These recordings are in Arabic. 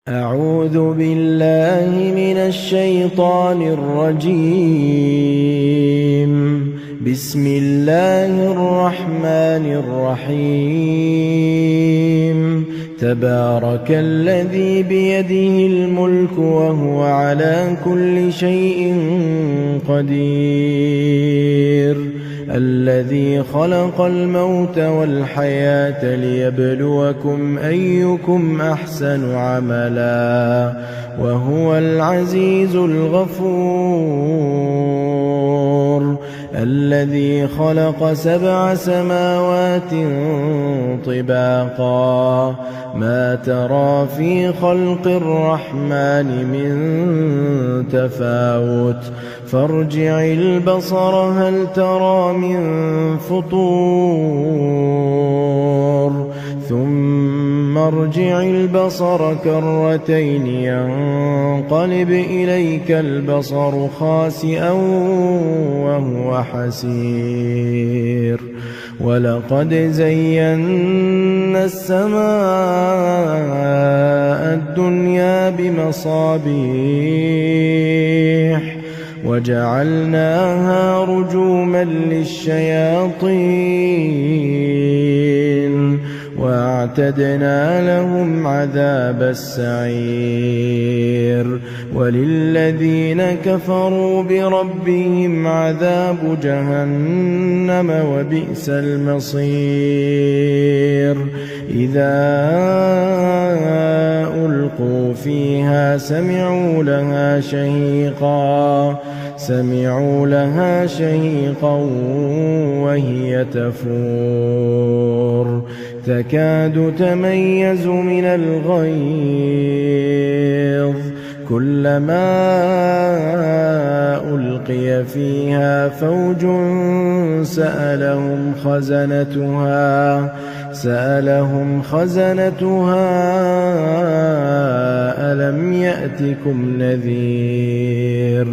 أعوذ بالله من الشيطان الرجيم. بسم الله الرحمن الرحيم. تبارك الذي بيده الملك وهو على كل شيء قدير. الذي خلق الموت والحياة ليبلوكم أيكم أحسن عملا وهو العزيز الغفور. الذي خلق 7 سماوات طباقا ما ترى في خلق الرحمن من تفاوت فارجع البصر هل ترى من فطور ثم ارجع البصر كرتين ينقلب إليك البصر خاسئا وهو حسير. ولقد زينا السماء الدنيا بمصابيح وجعلناها رجوما للشياطين وأعتدنا لهم عذاب السعير. وللذين كفروا بربهم عذاب جهنم وبئس المصير. إذا ألقوا فيها سمعوا لها شهيقا وهي تفور تكاد تميز من الغيظ كلما ألقي فيها فوج سألهم خزنتها ألم يأتكم نذير؟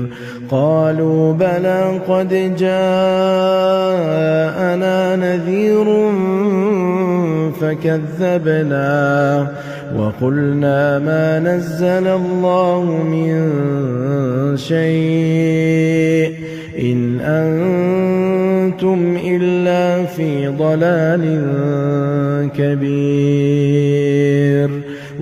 قالوا بلى قد جاءنا نذير فكذبنا وقلنا ما نزل الله من شيء إن أنتم إلا في ضلال كبير.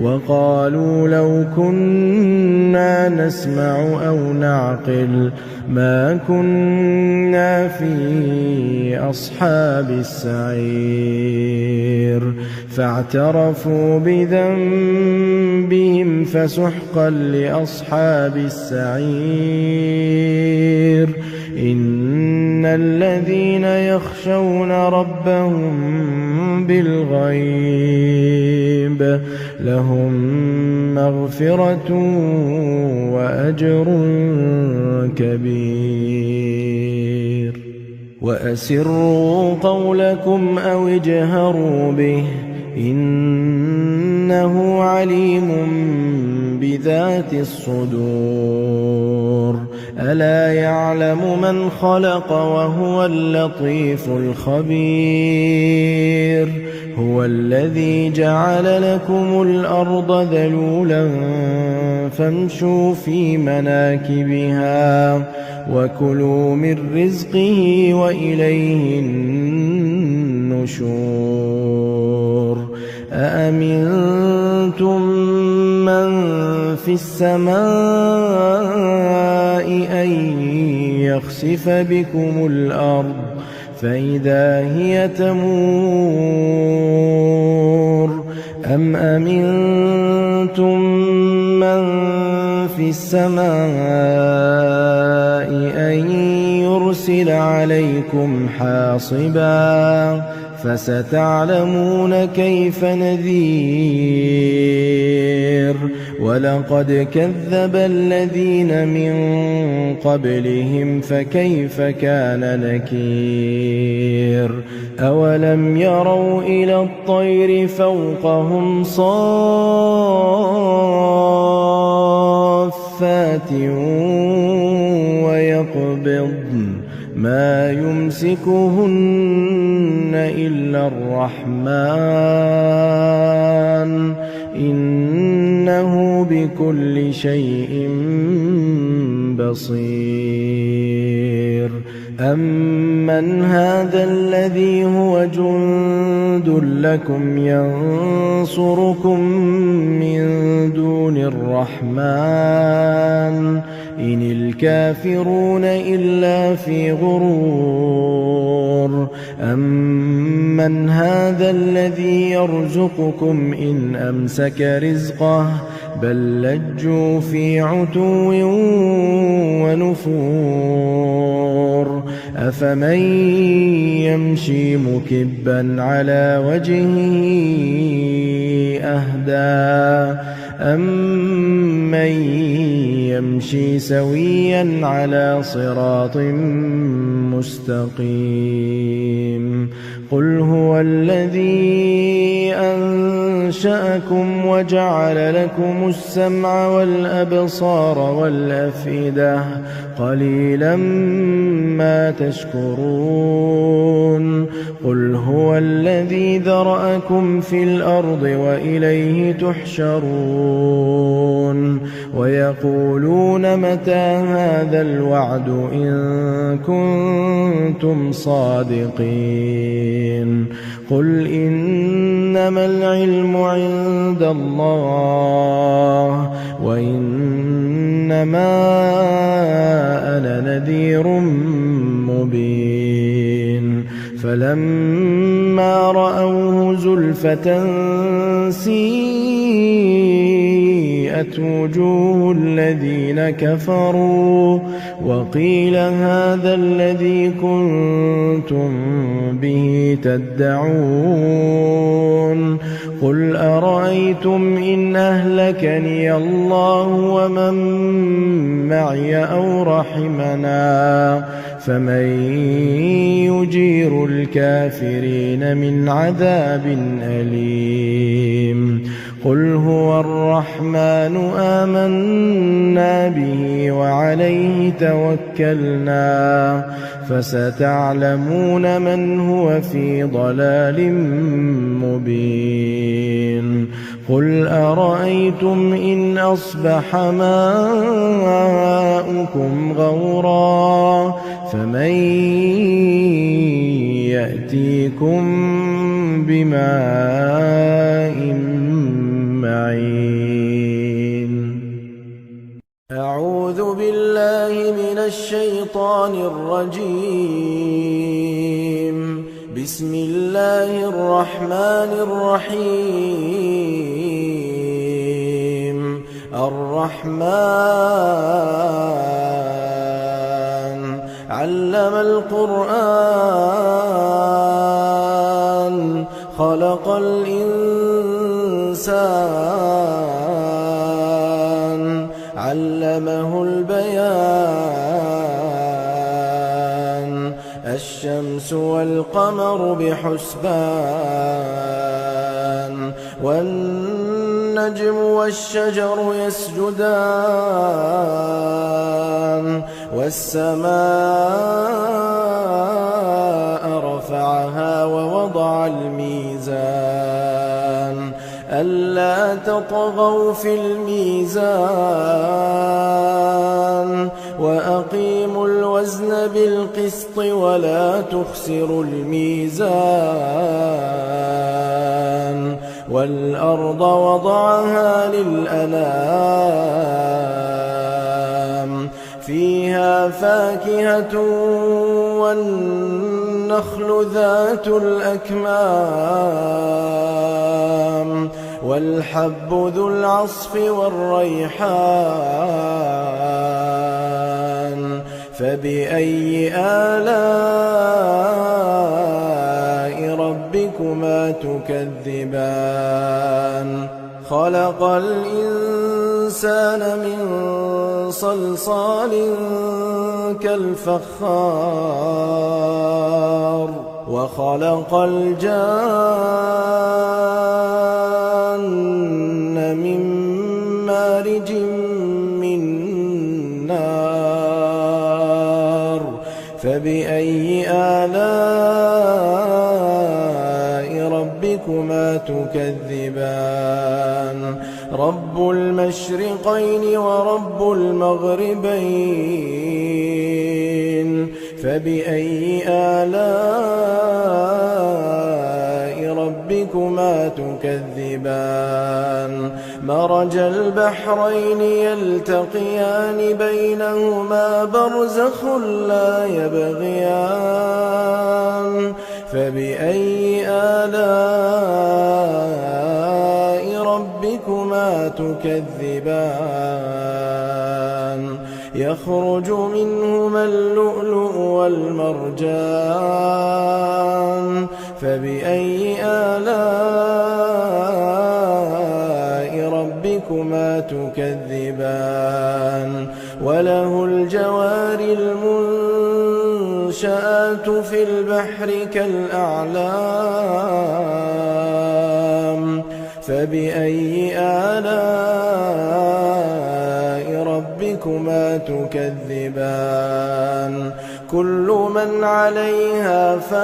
وقالوا لو كنا نسمع أو نعقل ما كنا في أصحاب السعير. فاعترفوا بذنبهم فسحقا لأصحاب السعير. إن الذين يخشون ربهم بالغيب لهم مغفرة وأجر كبير. وأسروا قولكم أو اجهروا به إنه عليم بذات الصدور. ألا يعلم من خلق وهو اللطيف الخبير. هو الذي جعل لكم الأرض ذلولا فامشوا في مناكبها وكلوا من رزقه وإليه النشور. أأمنتم من في السماء أن يخسف بكم الأرض فإذا هي تمور أم أمنتم من في السماء أن يرسل عليكم حاصبا فستعلمون كيف نذير. ولقد كذب الذين من قبلهم فكيف كان نكير. أولم يروا إلى الطير فوقهم صافات ويقبضن ما يمسكهن إلا الرحمن إنه بكل شيء بصير. أمن هذا الذي هو جند لكم ينصركم من دون الرحمن إن الكافرون إلا في غرور. أمن هذا الذي يرزقكم إن أمسك رزقه بل لجوا في عتو ونفور. أفمن يمشي مكبا على وجهه أهدى أمن يمشي سويا على صراط مستقيم. قل هو الذي أنشأكم وجعل لكم السمع والأبصار والأفئدة قليلا ما تشكرون. قل هو الذي ذرأكم في الأرض وإليه تحشرون. ويقولون متى هذا الوعد إن كنتم صادقين. قل إنما العلم عند الله وإنما أنا نذير مبين. فلما رأوه زلفة سيئت وجوه الذين كفروا وقيل هذا الذي كنتم به تدعون. قل أرأيتم إن أهلكني الله ومن معي أو رحمنا فمن يجير الكافرين من عذاب أليم. قل هو الرحمن آمنا به وعليه توكلنا فستعلمون من هو في ضلال مبين. قل أرأيتم إن أصبح ماؤكم غورا فمن يأتيكم بماء معين. أعوذ بالله من الشيطان الرجيم. بسم الله الرحمن الرحيم. الرحمن علم القرآن خلق الإنسان علمه البيان. الشمس والقمر بحسبان والنجم والشجر يسجدان والسماء رفعها ووضع الميزان ألا تطغوا في الميزان وأقيموا الوزن بالقسط ولا تخسروا الميزان. والأرض وضعها للأنام فيها فاكهة والنخل ذات الأكمام والحب ذو العصف والريحان. فبأي آلاء ربكما تكذبان. خلق الإنسان من صلصال كالفخار وخلق الجان من مارج من نار. فبأي آلاء ربكما تكذبان. رب رب المشرقين ورب المغربين فبأي آلاء ربكما تكذبان مرج البحرين يلتقيان بينهما برزخ لا يبغيان فبأي آلاء ربكما تكذبان يخرج منهما اللؤلؤ والمرجان فبأي آلاء ربكما تكذبان وله الجوار المنشآت في البحر كالأعلام فبأي آلاء ربكما تكذبان كل من عليها فان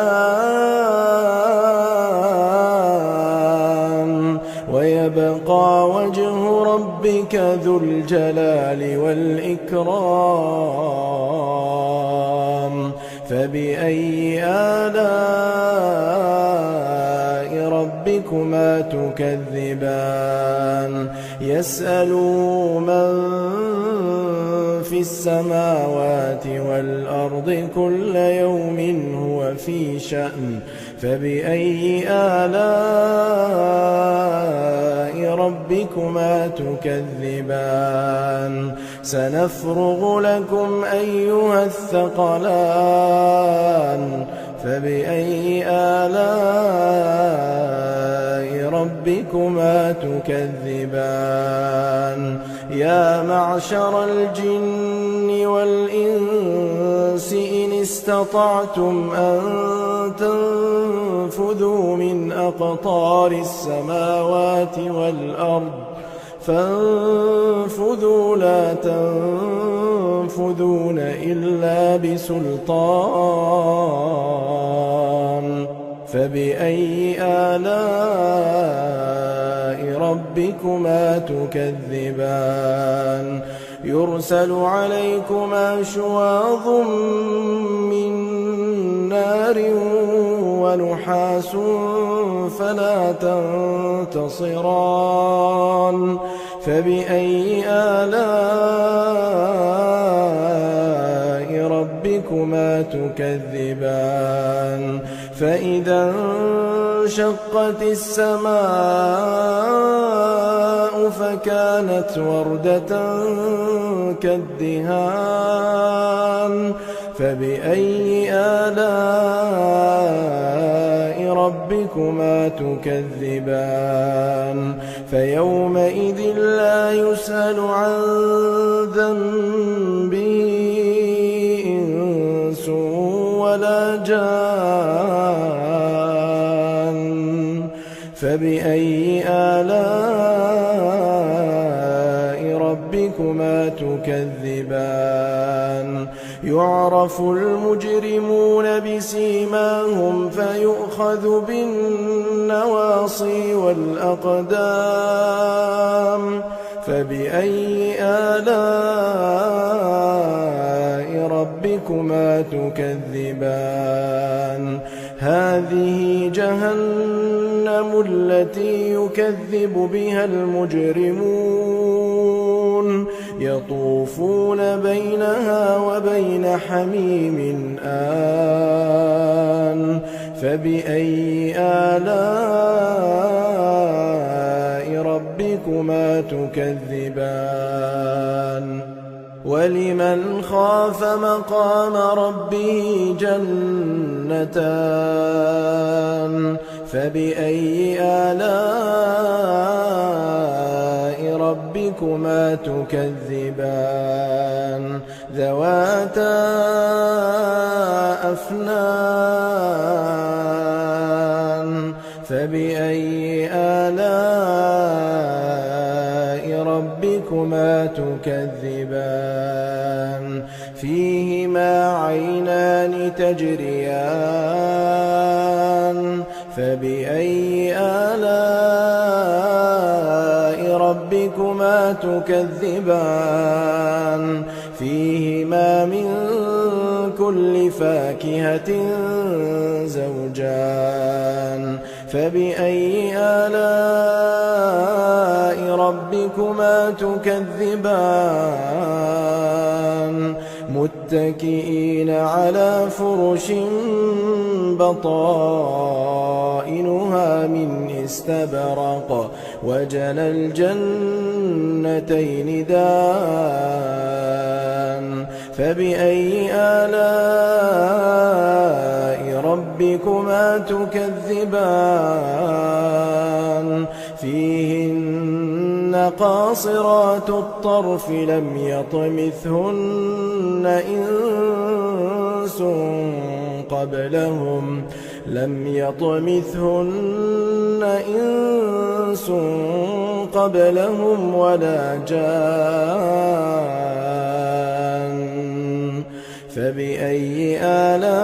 ويبقى وجه ربك ذو الجلال والإكرام فبأي آلاء ربكما تكذبان يسأل من في السماوات والأرض كل يوم هو في شأن فبأي آلاء ربكما تكذبان سنفرغ لكم أيها الثقلان فبأي آلاء ربكما تكذبان يا معشر الجن والإنس إن استطعتم أن تنفذوا من أقطار السماوات والأرض فانفذوا لا تنفذون إلا بسلطان فبأي آلاء ربكما تكذبان يرسل عليكما شواظ من نار ونحاس فلا تنتصران فبأي آلاء ربكما تكذبان فإذا انشقت السماء فكانت وردة كالدهان فبأي آلاء ربكما تكذبان فيومئذ لا يسأل عن ذنبه إنس ولا جان فبأي آلاء ربكما تكذبان يعرف المجرمون بسيماهم فيؤخذ بالنواصي والأقدام فبأي آلاء ربكما تكذبان هذه جهنم التي يكذب بها المجرمون يطوفون بينها وبين حميم آن فبأي آلاء ربكما تكذبان ولمن خاف مقام ربه جنتان فبأي آلاء ربكما تكذبان ذواتا أفنان فبأي آلاء ربكما تكذبان فيهما عينان تجريان فبأي آلاء ربكما ربكما تكذبان فيهما من كل فاكهة زوجان فبأي آلاء ربكما تكذبان متكئين على فرش بطائنها من استبرق وجنى الجنتين دان فبأي آلاء ربكما تكذبان فيهن قاصرات الطرف لم يطمثهن إنس قبلهم ولا جان فبأي آلاء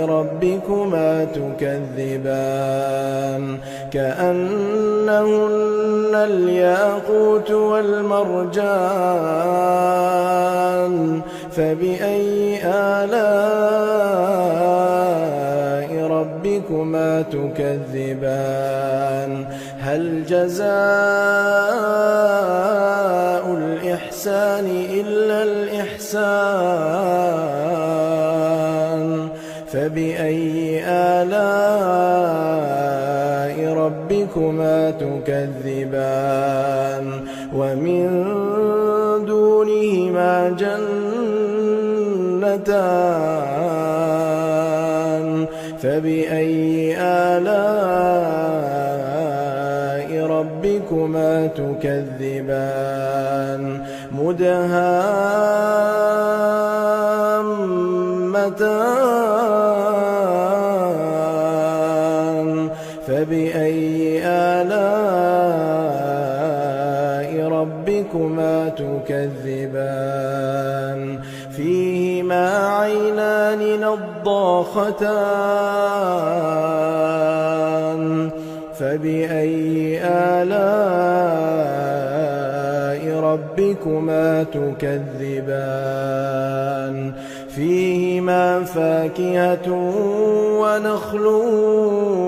ربكما تكذبان كأنهن الياقوت والمرجان فبأي آلاء ربكما تكذبان هل جزاء الإحسان إلا الإحسان فبأي آلاء ربكما تكذبان ومن دونهما جنتان فبأي آلاء ربكما تكذبان مدهامتان فبأي آلاء ربكما تكذبان فيهما عينان نضاختان فبأي آلاء ربكما تكذبان فيهما فاكهة ونخل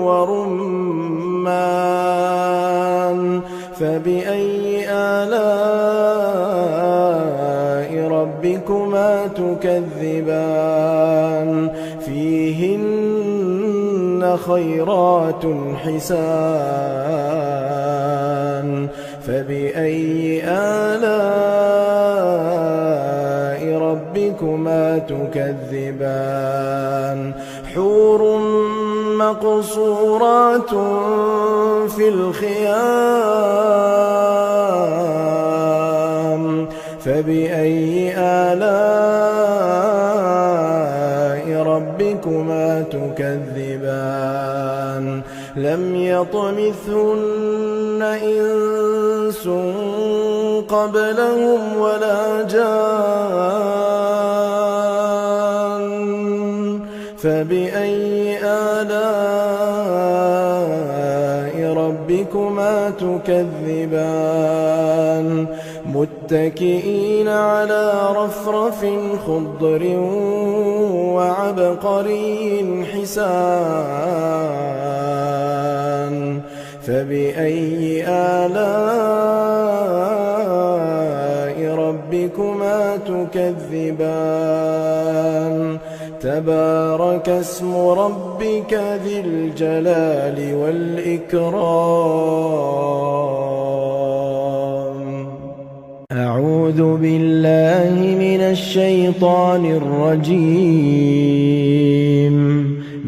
ورمان فبأي آلاء ربكما تكذبان فيهن خيرات حسان فبأي آلاء ربكما تكذبان حور مقصورات في الخيام فبأي آلاء ربكما تكذبان لم يطمثهن إنس قبلهم ولا جان فبأي آلاء ربكما تكذبان متكئين على رفرف خضر وعبقري حسان فبأي آلاء ربكما تكذبان تبارك اسم ربك ذي الجلال والإكرام أعوذ بالله من الشيطان الرجيم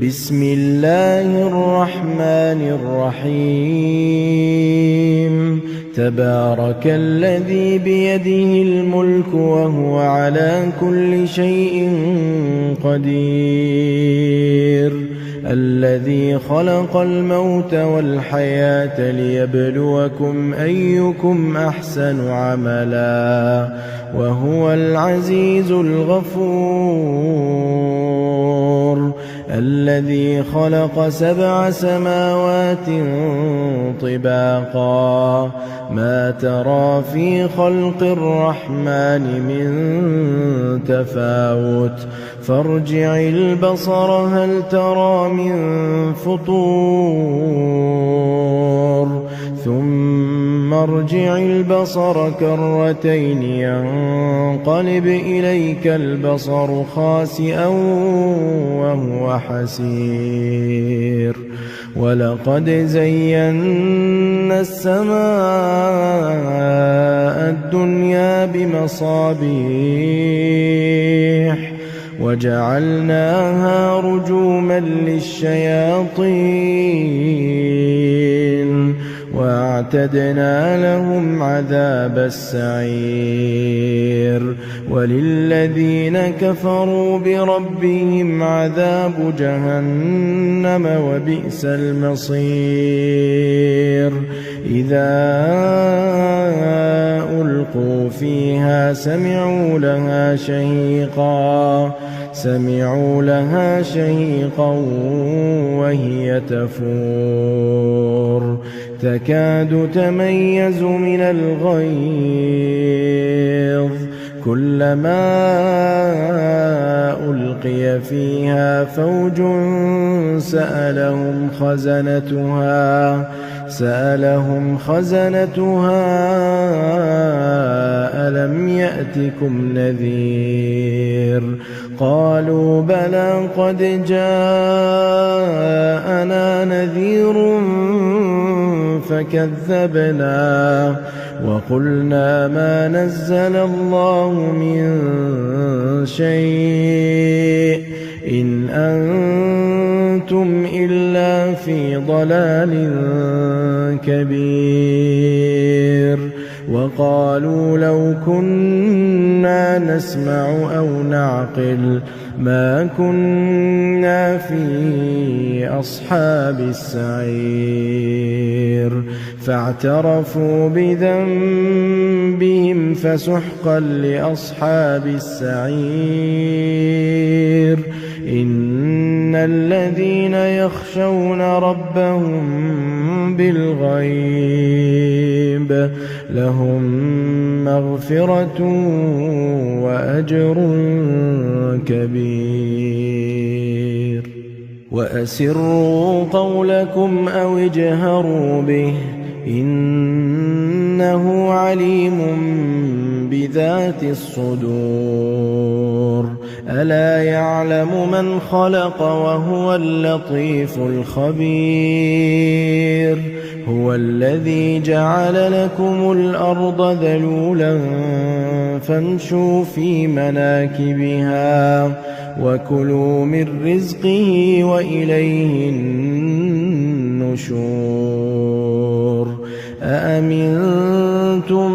بسم الله الرحمن الرحيم تبارك الذي بيده الملك وهو على كل شيء قدير الذي خلق الموت والحياة ليبلوكم أيكم أحسن عملا وهو العزيز الغفور الذي خلق 7 سماوات طباقا ما ترى في خلق الرحمن من تفاوت فارجع البصر هل ترى من فطور ثم ارجع البصر كرتين ينقلب إليك البصر خاسئا وهو حسير ولقد زينا السماء الدنيا بمصابيح وجعلناها رجوما للشياطين وأعتدنا لهم عذاب السعير وللذين كفروا بربهم عذاب جهنم وبئس المصير إذا ألقوا فيها سمعوا لها شهيقا وهي تفور تكاد تميز من الغيظ كلما ألقي فيها فوج سألهم خزنتها ألم يأتكم نذير قالوا بلى قد جاءنا نذير فكذبنا وقلنا ما نزل الله من شيء إن أنتم إلا في ضلال كبير وقالوا لو كنا نسمع أو نعقل ما كنا في أصحاب السعير فاعترفوا بذنبهم فسحقا لأصحاب السعير إن الذين يخشون ربهم بالغيب لهم مغفرة وأجر كبير وأسروا قولكم أو اجهروا به إنه عليم بذات الصدور ألا يعلم من خلق وهو اللطيف الخبير هو الذي جعل لكم الأرض ذلولا فامشوا في مناكبها وكلوا من رزقه وإليه النشور أأمنتم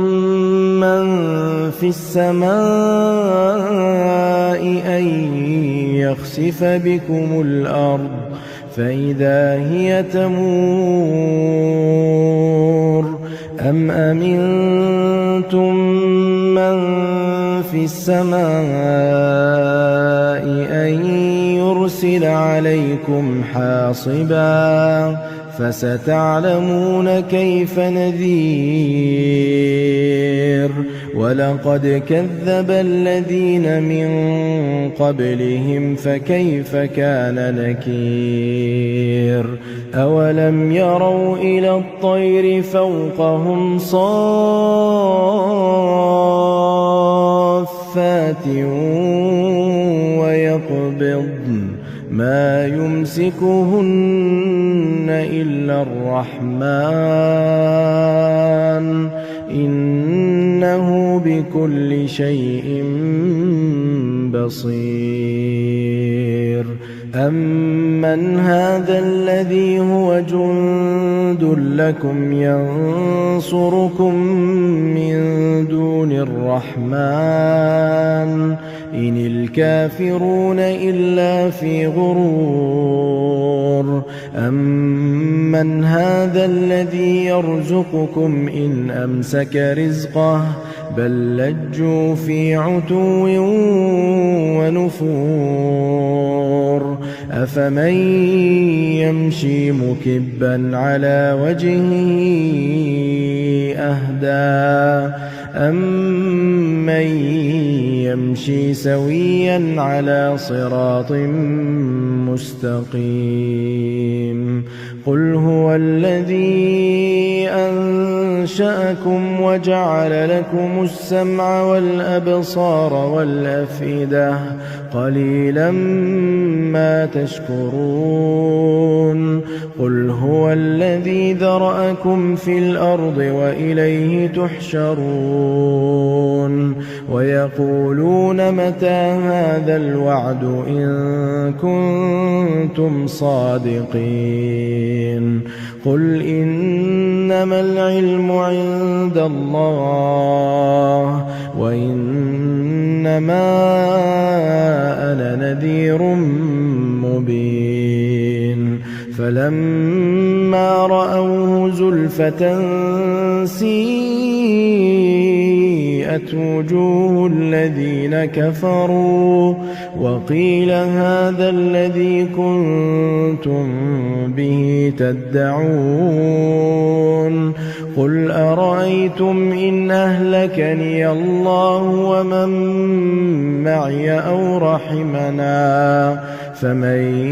من في السماء أن يخسف بكم الأرض فإذا هي تمور أم أمنتم من في السماء أن يرسل عليكم حاصبا فستعلمون كيف نذير ولقد كذب الذين من قبلهم فكيف كان نكير أولم يروا إلى الطير فوقهم صافات ويقبضن ما يمسكهن إلا الرحمن إنه بكل شيء بصير أمن هذا الذي هو جند لكم ينصركم من دون الرحمن إن الكافرون إلا في غرور أمن هذا الذي يرزقكم إن أمسك رزقه بل لجوا في عتو ونفور أفمن يمشي مكبا على وجهه أهدى أمن يمشي سويا على صراط مستقيم قل هو الذي أنشأكم وجعل لكم السمع والأبصار والأفئدة قليلا ما تشكرون قل هو الذي ذرأكم في الأرض وإليه تحشرون ويقولون متى هذا الوعد إن كنتم صادقين قل إنما العلم عند الله وإنما أنا نذير مبين فلما رأوه زلفة سيئت وجوه الذين كفروا وقيل هذا الذي كنتم به تدعون قل أرأيتم إن أهلكني الله ومن معي أو رحمنا فمن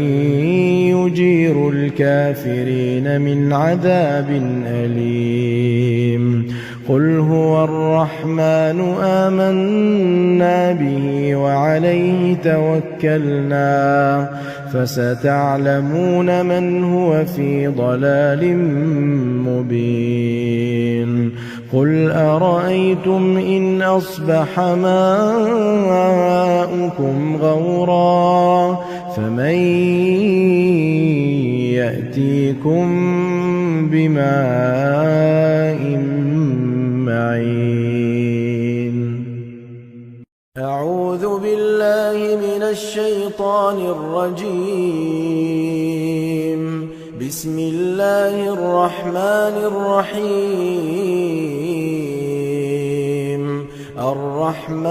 يجير الكافرين من عذاب أليم قل هو الرحمن آمنا به وعليه توكلنا فستعلمون من هو في ضلال مبين قل أرأيتم إن أصبح ماؤكم غورا فمن يأتيكم بماء معين أعوذ بالله من الشيطان الرجيم بسم الله الرحمن الرحيم الرحمن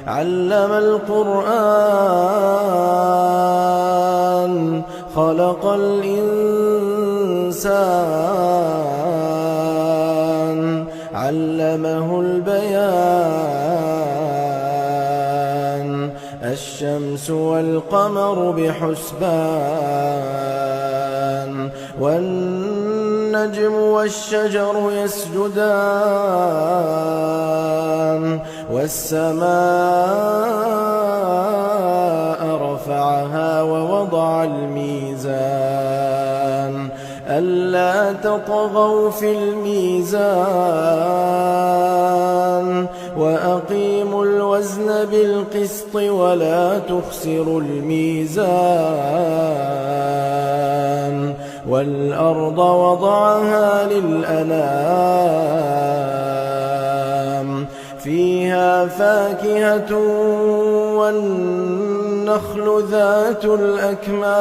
علم القرآن خلق الإنسان علمه البيان الشمس والقمر بحسبان والنجم والشجر يسجدان والسماء رفعها ووضع الميزان ألا تطغوا في الميزان وأقيموا الوزن بالقسط ولا تخسروا الميزان والأرض وضعها للأنام فيها فاكهة والنخل ذات الأكمام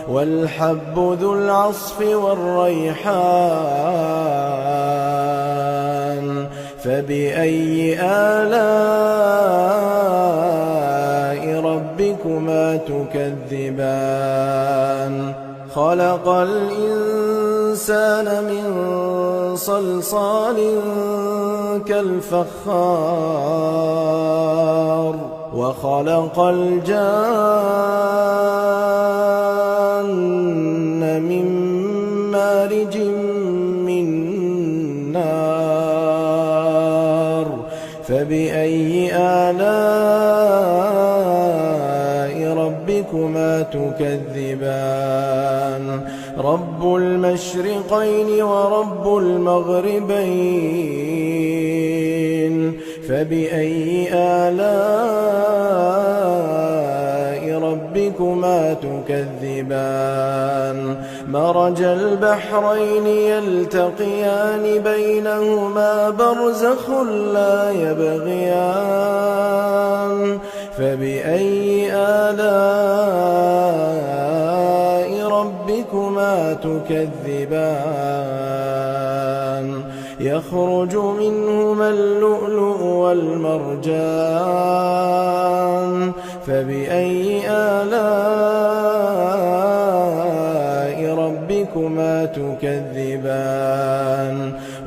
والحب ذو العصف والريحان فبأي آلاء ربكما تكذبان خلق الإنسان من صلصال كالفخار وخلق الجان من مارج من نار فبأي آلاء ربكما تكذبان رب المشرقين ورب المغربين فبأي آلاء ربكما تكذبان مرج البحرين يلتقيان بينهما برزخ لا يبغيان فبأي آلاء ربكما ربكما تكذبان يخرج منهما اللؤلؤ والمرجان فبأي آلاء ربكما تكذبان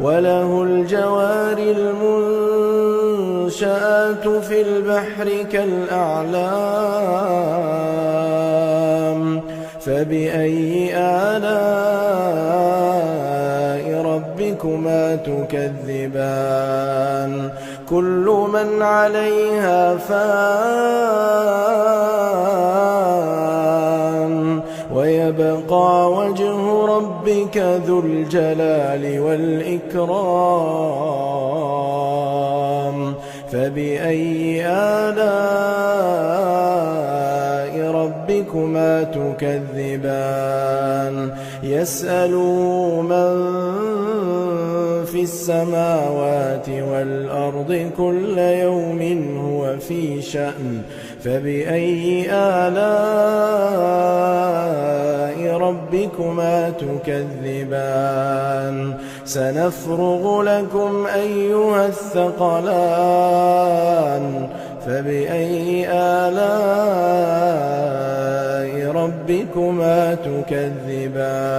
وله الجوار المنشآت في البحر كالأعلام فبأي آلاء ربكما تكذبان كل من عليها فان ويبقى وجه ربك ذو الجلال والإكرام فبأي آلاء ربكما تكذبان يسأله من في السماوات والأرض كل يوم هو في شأن فبأي آلاء ربكما تكذبان سنفرغ لكم أيها الثقلان فبأي آلاء ربكما تكذبان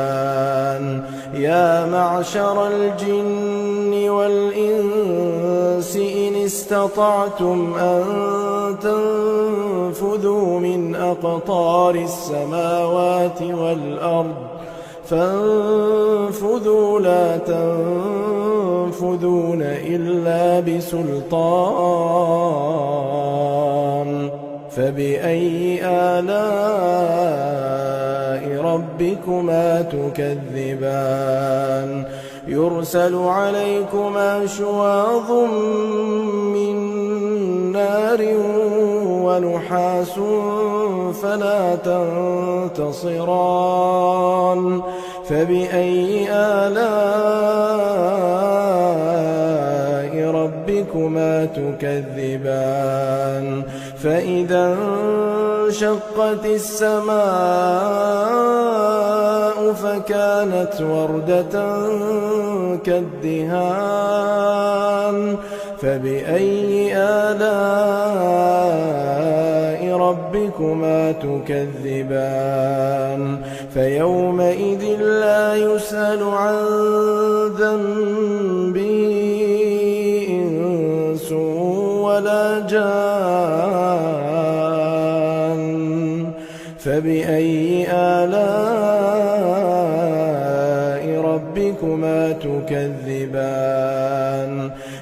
يا معشر الجن والإنس إن استطعتم أن تنفذوا من أقطار السماوات والأرض فانفذوا لا تنفذون إلا بسلطان فبأي آلاء ربكما تكذبان يرسل عليكما شواظ من نار ونحاس فلا تنتصران فبأي آلاء ربكما تكذبان فإذا انشقت السماء فكانت وردة كالدهان فبأي آلاء ربكما تكذبان فيومئذ لا يسأل عن ذنبه إنس ولا جان فبأي آلاء ربكما تكذبان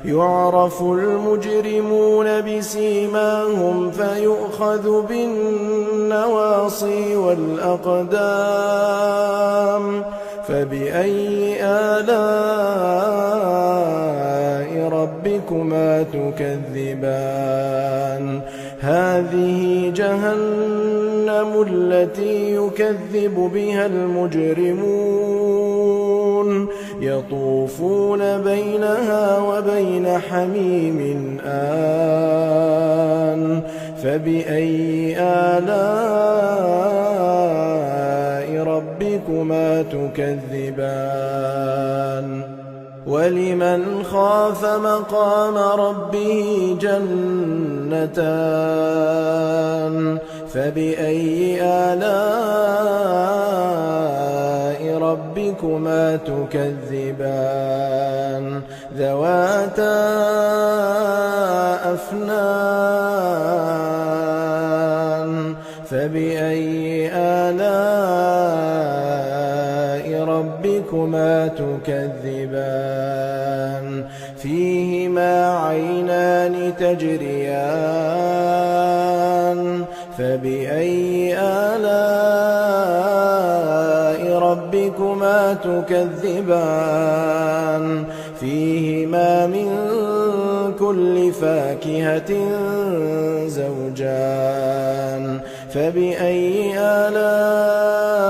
يعرف المجرمون بسيماهم فيؤخذ بالنواصي والأقدام فبأي آلاء ربكما تكذبان هذه جهنم التي يكذب بها المجرمون يطوفون بينها وبين حميم آن فبأي آلاء ربكما تكذبان ولمن خاف مقام ربه جنتان فبأي آلاء ربكما تكذبان ذواتا أفنان فبأي آلاء ربكما تكذبان فيهما عينان تجريان فبأي آلاء ربكما تكذبان فيهما من كل فاكهة زوجان فبأي آلاء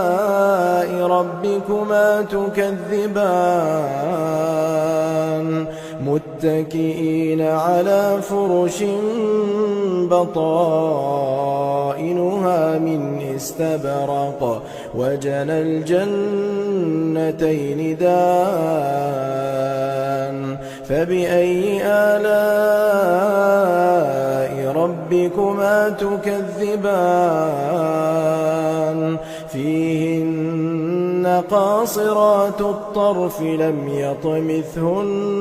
ربكما تكذبان متكئين على فرش بطائنها من استبرق وجنى الجنتين دان فبأي آلاء ربكما تكذبان فيهن قاصرات الطرف لم يطمثهن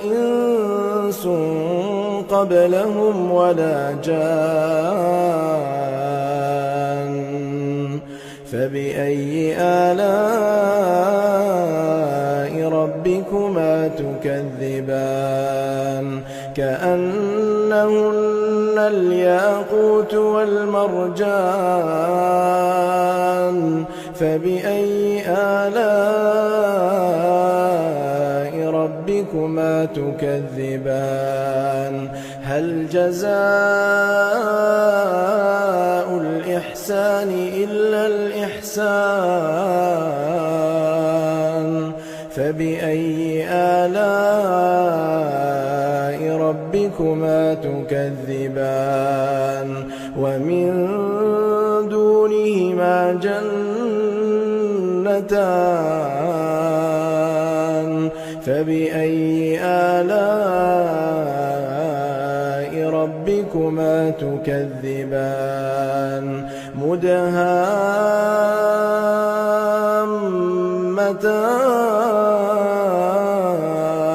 إنس قبلهم ولا جان فبأي آلاء ربكما تكذبان كأنهن الياقوت والمرجان فبأي آلاء ربكما تكذبان هل جزاء الإحسان إلا الإحسان فبأي آلاء ربكما تكذبان ومن دونهما جنتان فبأي آلاء ربكما تكذبان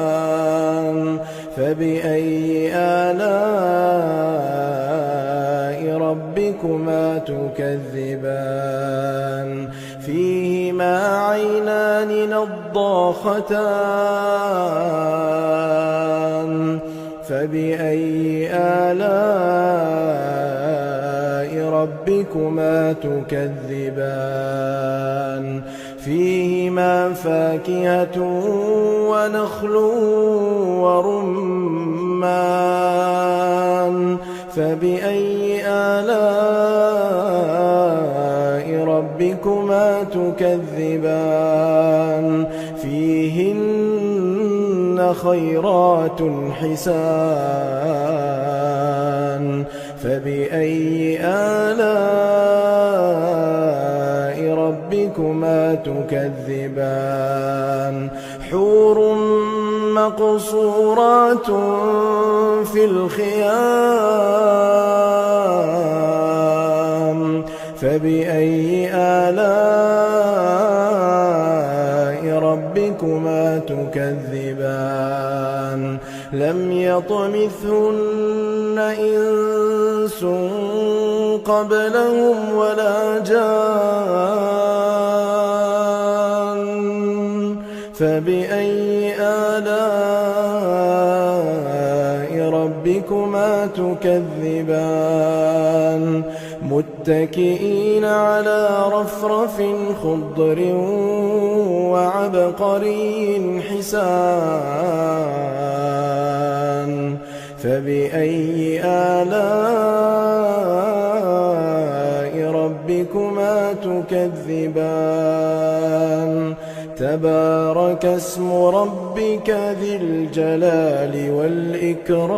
مدهامتان فبأي آلاء ربكما تكذبان فيهما عينان نضاختان فبأي آلاء ربكما تكذبان فيهما فاكهة ونخل ورمان فبأي آلاء ربكما تكذبان فيهن خيرات حسان فبأي آلاء ربكما تكذبان حور مقصورات في الخيام فبأي آلاء ربكما تكذبان لم يطمثهن إنس قبلهم ولا جان فبأي آلاء ربكما تكذبان متكئين على رفرف خضر وعبقري حسان فبأي آلاء ربكما تكذبان تبارك اسم ربك ذي الجلال والإكرام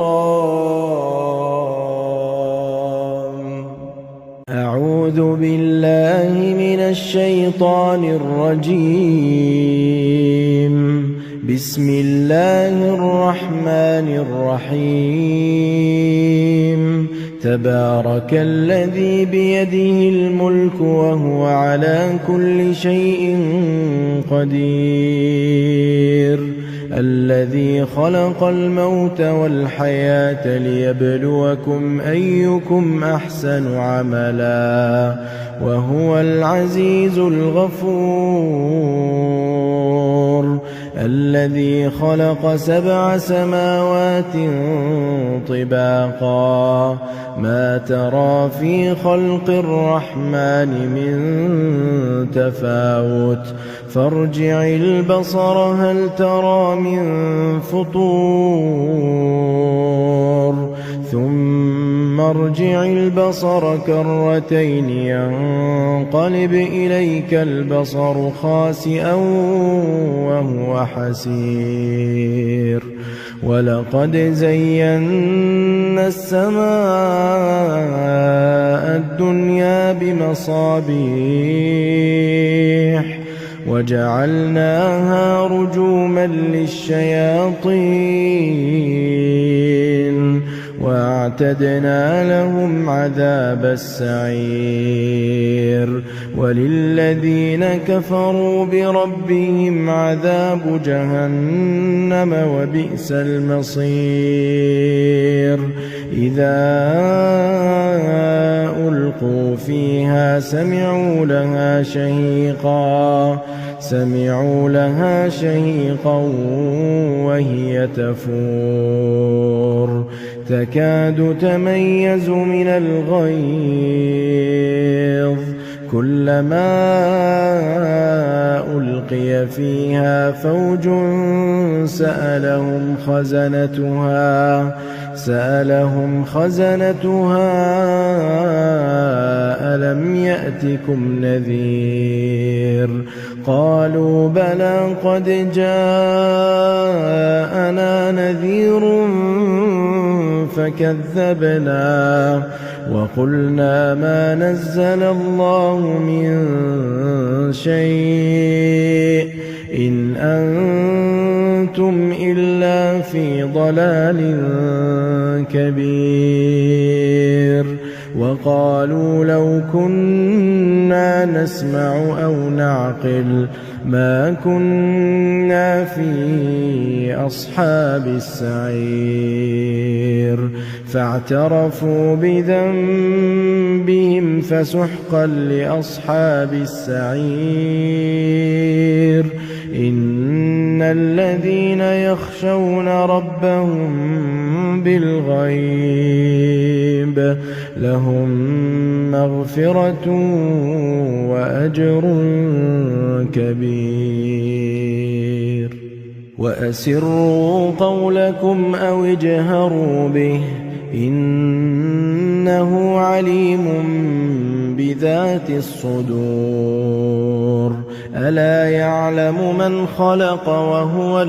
أعوذ بالله من الشيطان الرجيم بسم الله الرحمن الرحيم تبارك الذي بيده الملك وهو على كل شيء قدير الذي خلق الموت والحياة ليبلوكم أيكم أحسن عملا وهو العزيز الغفور الذي خلق 7 سماوات طباقا ما ترى في خلق الرحمن من تفاوت فارجع البصر هل ترى من فطور ثم ارجع البصر كرتين ينقلب إليك البصر خاسئا وهو حسير ولقد زينا السماء الدنيا بمصابيح وجعلناها رجوما للشياطين وأعتدنا لهم عذاب السعير وللذين كفروا بربهم عذاب جهنم وبئس المصير إذا ألقوا فيها سمعوا لها شهيقا وهي تفور تكاد تميز من الغيظ كلما ألقي فيها فوج سألهم خزنتها ألم يأتكم نذير قالوا بلى قد جاءنا نذير فكذبنا وقلنا ما نزل الله من شيء إن أنتم إلا في ضلال كبير وقالوا لو كنا نسمع أو نعقل ما كنا في أصحاب السعير فاعترفوا بذنبهم فسحقا لأصحاب السعير إن الذين يخشون ربهم بالغيب لهم مغفرة وأجر كبير وأسروا قولكم أو اجهروا به إنه عليم بذات الصدور ألا يعلم من خلق وهو